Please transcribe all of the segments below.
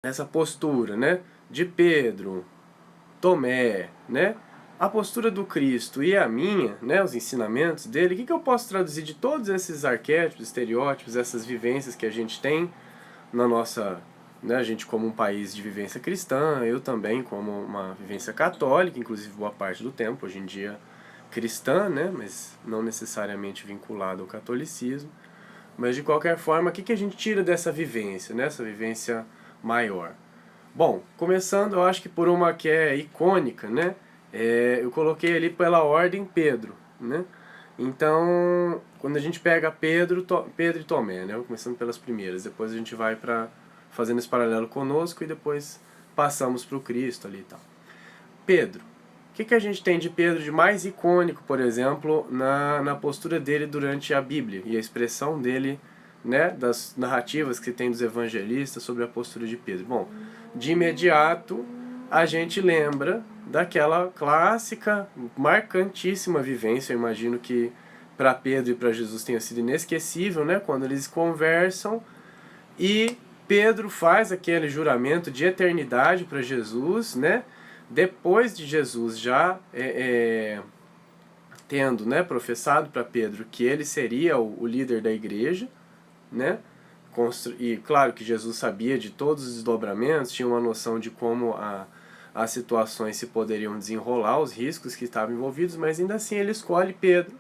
essa postura, né, de Pedro, Tomé, né, a postura do Cristo e a minha, né, os ensinamentos dele, o que eu posso traduzir de todos esses arquétipos, estereótipos, essas vivências que a gente tem na nossa, né, a gente como um país de vivência cristã, eu também como uma vivência católica, inclusive boa parte do tempo, hoje em dia cristã, né, mas não necessariamente vinculado ao catolicismo. Mas de qualquer forma, o que a gente tira dessa vivência, né, essa vivência maior? Bom, começando, eu acho que por uma que é icônica, né? Eu coloquei ali pela ordem Pedro, né? Então, quando a gente pega Pedro e Tomé, né? Começando pelas primeiras, depois a gente vai para fazendo esse paralelo conosco e depois passamos para o Cristo ali e tal. Pedro. O que a gente tem de Pedro de mais icônico, por exemplo, na postura dele durante a Bíblia e a expressão dele, né, das narrativas que tem dos evangelistas sobre a postura de Pedro? Bom, de imediato a gente lembra daquela clássica, marcantíssima vivência, eu imagino que para Pedro e para Jesus tenha sido inesquecível, né, quando eles conversam e Pedro faz aquele juramento de eternidade para Jesus, né? Depois de Jesus já tendo, né, professado para Pedro que ele seria o líder da igreja, né? E claro que Jesus sabia de todos os desdobramentos, tinha uma noção de como as situações se poderiam desenrolar, os riscos que estavam envolvidos, mas ainda assim ele escolhe Pedro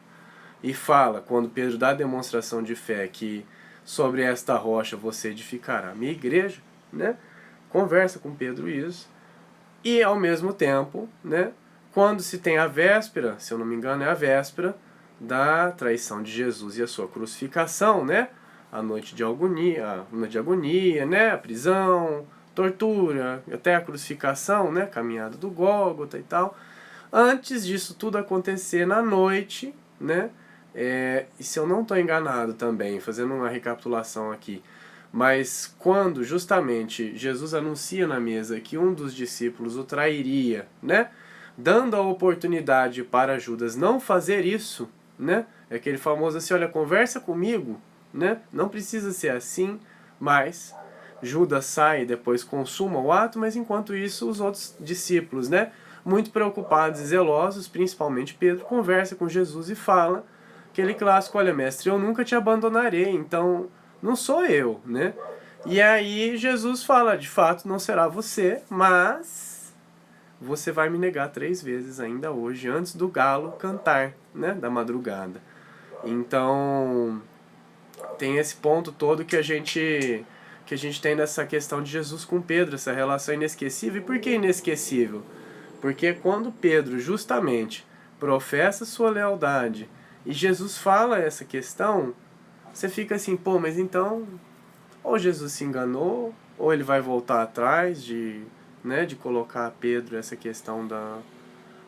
e fala, quando Pedro dá a demonstração de fé, que sobre esta rocha você edificará a minha igreja, né? Conversa com Pedro isso. E ao mesmo tempo, né, quando se tem a véspera, se eu não me engano é a véspera, da traição de Jesus e a sua crucificação, né? A noite de agonia, né? A prisão, tortura, até a crucificação, né? Caminhada do Gólgota e tal. Antes disso tudo acontecer na noite, né? E se eu não estou enganado também, fazendo uma recapitulação aqui, mas quando justamente Jesus anuncia na mesa que um dos discípulos o trairia, né? Dando a oportunidade para Judas não fazer isso, né? É aquele famoso assim, olha, conversa comigo, né? Não precisa ser assim, mas Judas sai e depois consuma o ato, mas enquanto isso os outros discípulos, né? Muito preocupados e zelosos, principalmente Pedro, conversa com Jesus e fala aquele clássico, olha mestre, eu nunca te abandonarei, então não sou eu, né? E aí Jesus fala, de fato não será você, mas você vai me negar 3 vezes ainda hoje, antes do galo cantar, né, da madrugada. Então, tem esse ponto todo que a gente tem nessa questão de Jesus com Pedro, essa relação inesquecível. E por que inesquecível? Porque quando Pedro justamente professa sua lealdade e Jesus fala essa questão, você fica assim, pô, mas então ou Jesus se enganou, ou ele vai voltar atrás de, né, de colocar a Pedro essa questão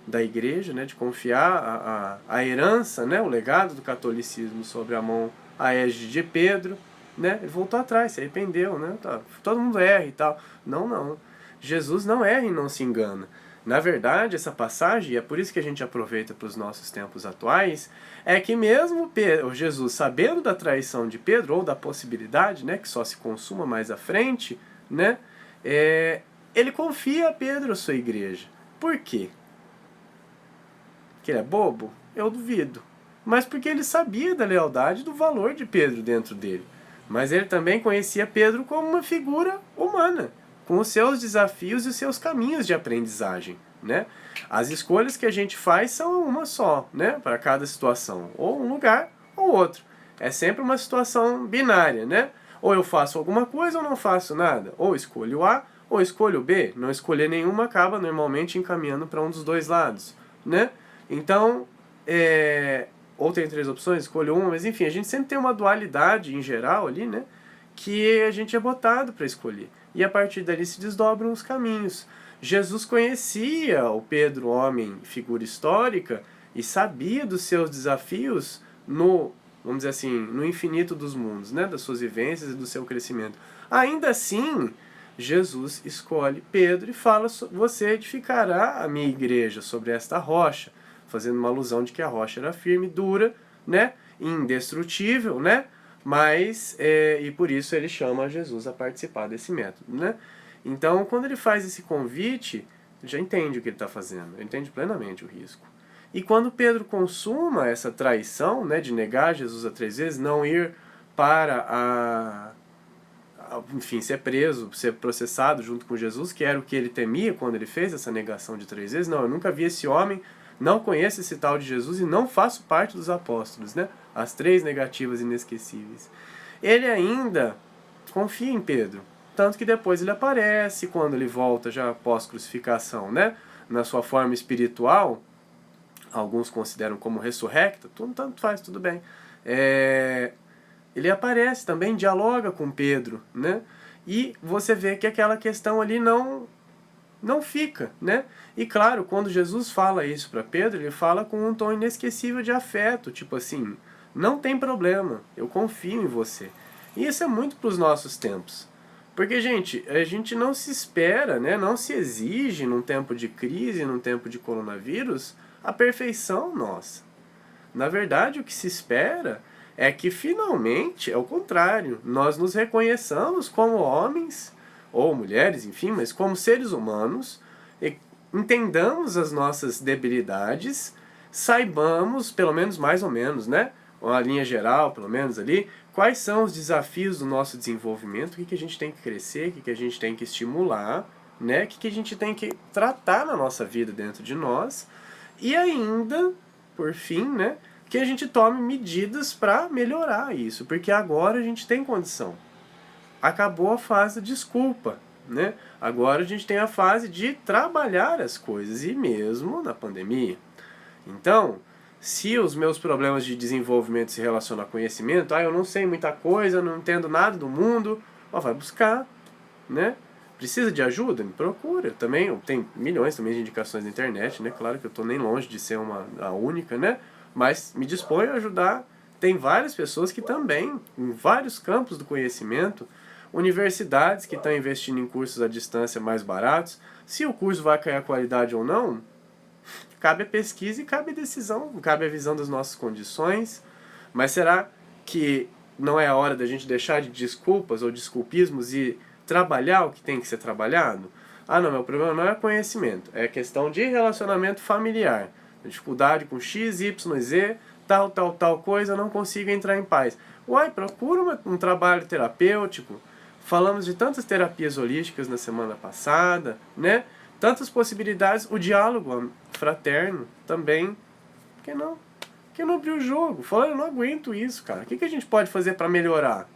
da igreja, né, de confiar a herança, né, o legado do catolicismo sobre a mão, a égide de Pedro, né, ele voltou atrás, se arrependeu, né, tá, todo mundo erra e tal. Não, não. Jesus não erra e não se engana. Na verdade, essa passagem, e é por isso que a gente aproveita para os nossos tempos atuais, é que mesmo Jesus, sabendo da traição de Pedro, ou da possibilidade, né, que só se consuma mais à frente, né, ele confia a Pedro a sua igreja. Por quê? Que ele é bobo? Eu duvido. Mas porque ele sabia da lealdade e do valor de Pedro dentro dele. Mas ele também conhecia Pedro como uma figura humana, com os seus desafios e os seus caminhos de aprendizagem, né? As escolhas que a gente faz são uma só, né, para cada situação, ou um lugar ou outro. É sempre uma situação binária, né? Ou eu faço alguma coisa ou não faço nada, ou escolho A ou escolho B. Não escolher nenhuma acaba normalmente encaminhando para um dos dois lados, né? Então, ou tem 3 opções, escolho uma, mas enfim, a gente sempre tem uma dualidade em geral ali, né? Que a gente é botado para escolher. E a partir dali se desdobram os caminhos. Jesus conhecia o Pedro, homem, figura histórica, e sabia dos seus desafios no, vamos dizer assim, no infinito dos mundos, né? Das suas vivências e do seu crescimento. Ainda assim, Jesus escolhe Pedro e fala, você edificará a minha igreja sobre esta rocha, fazendo uma alusão de que a rocha era firme, dura, né? Indestrutível, né? Mas, e por isso ele chama Jesus a participar desse método, né? Então, quando ele faz esse convite, ele já entende o que ele está fazendo, ele entende plenamente o risco. E quando Pedro consuma essa traição, né, de negar Jesus a 3 vezes, não ir para enfim, ser preso, ser processado junto com Jesus, que era o que ele temia quando ele fez essa negação de 3 vezes. Não, eu nunca vi esse homem, não conheço esse tal de Jesus e não faço parte dos apóstolos, né? As 3 negativas inesquecíveis. Ele ainda confia em Pedro, tanto que depois ele aparece, quando ele volta já após crucificação, né? Na sua forma espiritual, alguns consideram como ressurrecta, tanto faz, tudo bem. Ele aparece também, dialoga com Pedro, né? E você vê que aquela questão ali não fica, né? E claro, quando Jesus fala isso para Pedro, ele fala com um tom inesquecível de afeto, tipo assim, não tem problema, eu confio em você. E isso é muito para os nossos tempos. Porque, gente, a gente não se espera, né? Não se exige num tempo de crise, num tempo de coronavírus, a perfeição nossa. Na verdade, o que se espera é que finalmente, é o contrário, nós nos reconheçamos como homens, ou mulheres, enfim, mas como seres humanos, e entendamos as nossas debilidades, saibamos, pelo menos mais ou menos, né? Uma linha geral, pelo menos ali, quais são os desafios do nosso desenvolvimento, o que a gente tem que crescer, o que a gente tem que estimular, né? O que a gente tem que tratar na nossa vida dentro de nós, e ainda, por fim, né? Que a gente tome medidas para melhorar isso, porque agora a gente tem condição. Acabou a fase da desculpa, né? Agora a gente tem a fase de trabalhar as coisas, e mesmo na pandemia. Então, se os meus problemas de desenvolvimento se relacionam a conhecimento, eu não sei muita coisa, não entendo nada do mundo, vai buscar, né? Precisa de ajuda? Me procura. Também tem milhões também de indicações na internet, né? Claro que eu estou nem longe de ser a única, né? Mas me disponho a ajudar. Tem várias pessoas que também, em vários campos do conhecimento, universidades que estão investindo em cursos à distância mais baratos. Se o curso vai cair a qualidade ou não, cabe a pesquisa e cabe a decisão, cabe a visão das nossas condições. Mas será que não é a hora da gente deixar de desculpas ou desculpismos e trabalhar o que tem que ser trabalhado? Não, meu problema não é conhecimento, é questão de relacionamento familiar. Dificuldade com X, Y, Z, tal coisa, não consigo entrar em paz. Procura um trabalho terapêutico. Falamos de tantas terapias holísticas na semana passada, né? Tantas possibilidades, o diálogo fraterno também. Por que não? Por que não abrir o jogo? Fala, eu não aguento isso, cara. O que a gente pode fazer para melhorar?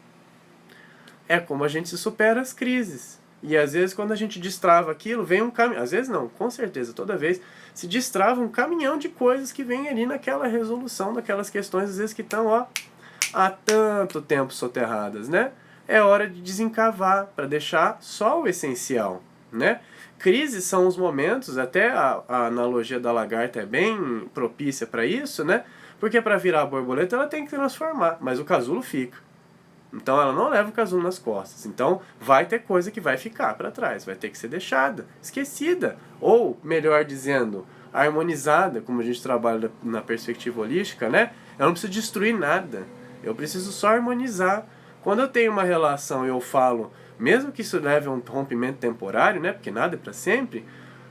É como a gente se supera as crises. E às vezes quando a gente destrava aquilo, vem um caminhão, às vezes não, com certeza, toda vez, se destrava um caminhão de coisas que vem ali naquela resolução daquelas questões, às vezes que estão, há tanto tempo soterradas, né? É hora de desencavar, para deixar só o essencial, né? Crises são os momentos, até a analogia da lagarta é bem propícia para isso, né? Porque para virar a borboleta ela tem que transformar, mas o casulo fica. Então ela não leva o casulo nas costas. Então vai ter coisa que vai ficar para trás, vai ter que ser deixada, esquecida. Ou, melhor dizendo, harmonizada, como a gente trabalha na perspectiva holística, né? Eu não preciso destruir nada, eu preciso só harmonizar. Quando eu tenho uma relação e eu falo, mesmo que isso leve a um rompimento temporário, né? Porque nada é para sempre,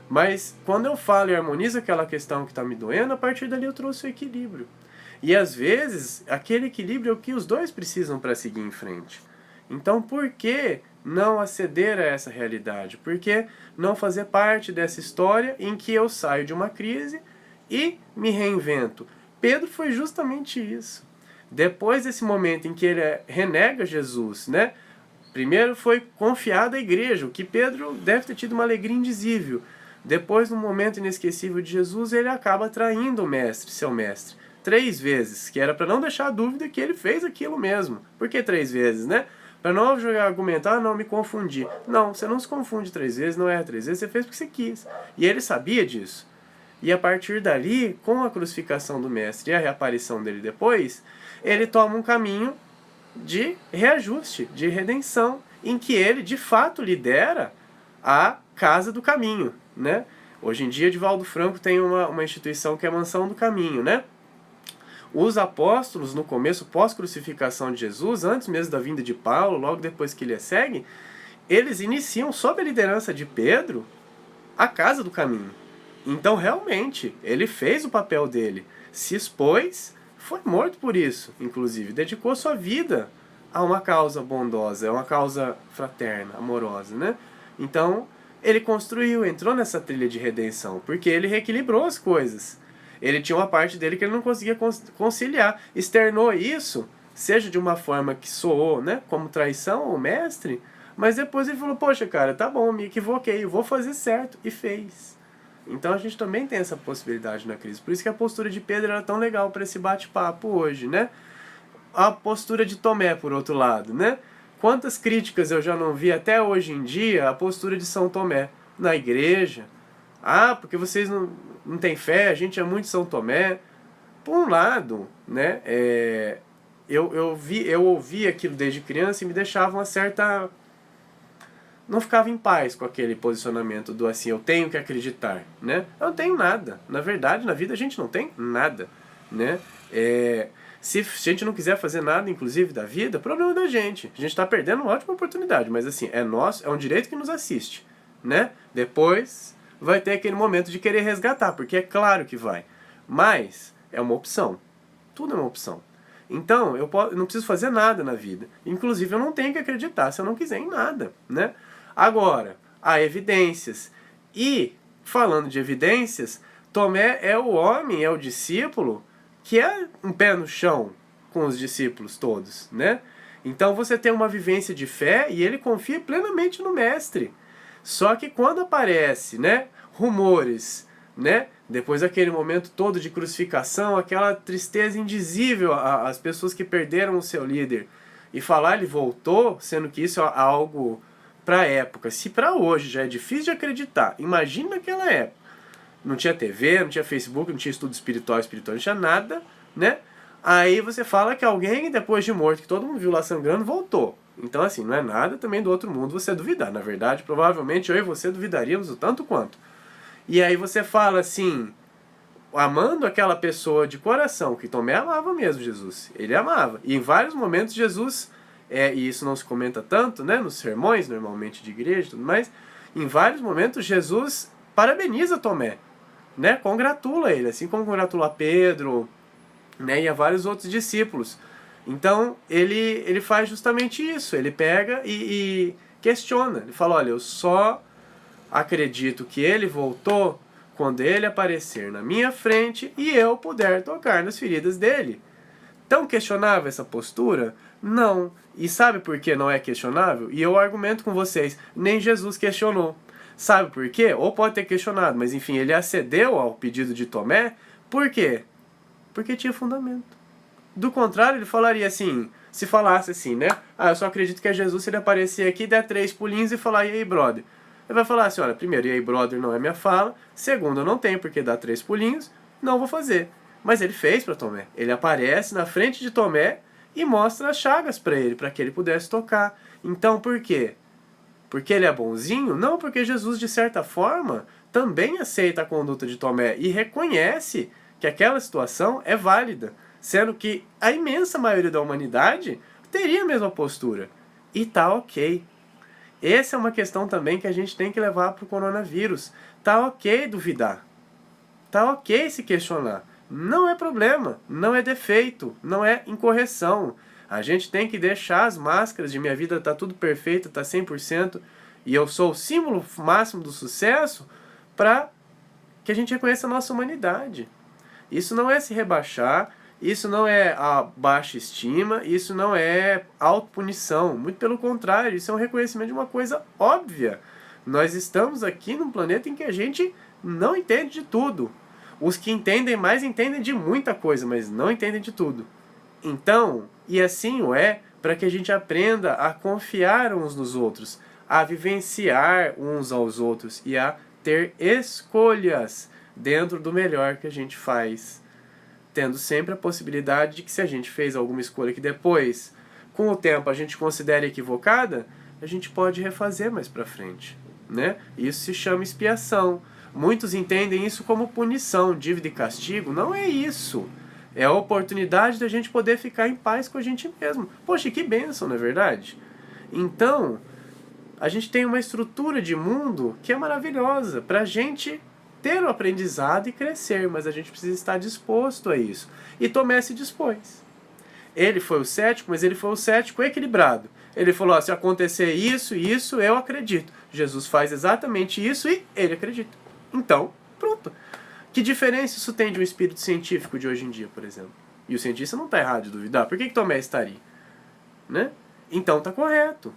mas quando eu falo e harmonizo aquela questão que está me doendo, a partir dali eu trouxe o equilíbrio. E às vezes, aquele equilíbrio é o que os dois precisam para seguir em frente. Então, por que não aceder a essa realidade? Por que não fazer parte dessa história em que eu saio de uma crise e me reinvento? Pedro foi justamente isso. Depois desse momento em que ele renega Jesus, né? Primeiro foi confiado à igreja, o que Pedro deve ter tido uma alegria indizível. Depois, no momento inesquecível de Jesus, ele acaba traindo o mestre, seu mestre. 3 vezes, que era para não deixar a dúvida que ele fez aquilo mesmo. Por que 3 vezes, né? Para não argumentar, não me confundir. Não, você não se confunde 3 vezes, não erra 3 vezes, você fez porque você quis. E ele sabia disso. E a partir dali, com a crucificação do mestre e a reaparição dele depois, ele toma um caminho de reajuste, de redenção, em que ele, de fato, lidera a Casa do Caminho, né? Hoje em dia, Divaldo Franco tem uma instituição que é a Mansão do Caminho, né? Os apóstolos, no começo, pós-crucificação de Jesus, antes mesmo da vinda de Paulo, logo depois que ele segue, eles iniciam, sob a liderança de Pedro, a casa do caminho. Então, realmente, ele fez o papel dele, se expôs, foi morto por isso, inclusive, dedicou sua vida a uma causa bondosa, a uma causa fraterna, amorosa, né? Então, ele construiu, entrou nessa trilha de redenção, porque ele reequilibrou as coisas. Ele tinha uma parte dele que ele não conseguia conciliar. Externou isso, seja de uma forma que soou, né, como traição ao mestre, mas depois ele falou, poxa, cara, tá bom, me equivoquei, vou fazer certo, e fez. Então a gente também tem essa possibilidade na crise. Por isso que a postura de Pedro era tão legal para esse bate-papo hoje, né? A postura de Tomé, por outro lado, né? Quantas críticas eu já não vi até hoje em dia a postura de São Tomé na igreja. Ah, porque vocês não têm fé, a gente é muito São Tomé. Por um lado, né, eu ouvi aquilo desde criança e me deixava uma certa... Não ficava em paz com aquele posicionamento do assim, eu tenho que acreditar, né? Eu não tenho nada. Na verdade, na vida a gente não tem nada, né? Se a gente não quiser fazer nada, inclusive, da vida, problema da gente. A gente está perdendo uma ótima oportunidade, mas assim, é nosso, é um direito que nos assiste, né? Depois vai ter aquele momento de querer resgatar, porque é claro que vai. Mas é uma opção. Tudo é uma opção. Então, eu não preciso fazer nada na vida. Inclusive, eu não tenho que acreditar se eu não quiser em nada, né? Agora, há evidências. E, falando de evidências, Tomé é o homem, é o discípulo que é um pé no chão com os discípulos todos, né? Então você tem uma vivência de fé e ele confia plenamente no mestre. Só que quando aparece, né, rumores, né, depois daquele momento todo de crucificação, aquela tristeza indizível às pessoas que perderam o seu líder, e falar ele voltou, sendo que isso é algo para a época. Se para hoje já é difícil de acreditar, imagina naquela época. Não tinha TV, não tinha Facebook, não tinha estudo espiritual, não tinha nada, né? Aí você fala que alguém, depois de morto, que todo mundo viu lá sangrando, voltou. Então, assim, não é nada também do outro mundo você duvidar. Na verdade, provavelmente eu e você duvidaríamos o tanto quanto. E aí você fala assim, amando aquela pessoa de coração, que Tomé amava mesmo Jesus. Ele amava. E em vários momentos Jesus, e isso não se comenta tanto, né, nos sermões, normalmente de igreja e tudo mais, em vários momentos Jesus parabeniza Tomé, né, congratula ele, assim como congratula Pedro, né, e a vários outros discípulos. Então ele faz justamente isso, ele pega e questiona. Ele fala, olha, eu só acredito que ele voltou quando ele aparecer na minha frente e eu puder tocar nas feridas dele. Tão questionável essa postura? Não. E sabe por que não é questionável? E eu argumento com vocês, nem Jesus questionou. Sabe por quê? Ou pode ter questionado, mas enfim, ele acedeu ao pedido de Tomé. Por quê? Porque tinha fundamento. Do contrário, ele falaria assim, se falasse assim, né? Ah, eu só acredito que é Jesus se ele aparecer aqui, der 3 pulinhos e falar, e aí, brother? Ele vai falar assim, olha, primeiro, e aí, brother, não é minha fala. Segundo, eu não tenho porque dar 3 pulinhos, não vou fazer. Mas ele fez para Tomé. Ele aparece na frente de Tomé e mostra as chagas para ele, para que ele pudesse tocar. Então, por quê? Porque ele é bonzinho? Não, porque Jesus, de certa forma, também aceita a conduta de Tomé e reconhece que aquela situação é válida, sendo que a imensa maioria da humanidade teria a mesma postura. E tá ok. Essa é uma questão também que a gente tem que levar para o coronavírus. Tá ok duvidar. Tá ok se questionar. Não é problema, não é defeito, não é incorreção. A gente tem que deixar as máscaras de minha vida tá tudo perfeito, tá 100%, e eu sou o símbolo máximo do sucesso, para que a gente reconheça a nossa humanidade. Isso não é se rebaixar, isso não é a baixa estima, isso não é autopunição. Muito pelo contrário, isso é um reconhecimento de uma coisa óbvia. Nós estamos aqui num planeta em que a gente não entende de tudo. Os que entendem mais entendem de muita coisa, mas não entendem de tudo. Então, e assim o é, para que a gente aprenda a confiar uns nos outros, a vivenciar uns aos outros e a ter escolhas dentro do melhor que a gente faz. Tendo sempre a possibilidade de que se a gente fez alguma escolha que depois, com o tempo, a gente considere equivocada, a gente pode refazer mais pra frente, né? Isso se chama expiação. Muitos entendem isso como punição, dívida e castigo. Não é isso. É a oportunidade da gente poder ficar em paz com a gente mesmo. Poxa, que bênção, não é verdade? Então, A gente tem uma estrutura de mundo que é maravilhosa para a gente ter o aprendizado e crescer, mas a gente precisa estar disposto a isso. E Tomé se dispôs. Ele foi o cético, mas ele foi o cético equilibrado. Ele falou, se acontecer isso e isso, eu acredito. Jesus faz exatamente isso e ele acredita. Então, pronto. Que diferença isso tem de um espírito científico de hoje em dia, por exemplo? E o cientista não está errado de duvidar. Por que Tomé estaria? Né? Então está correto.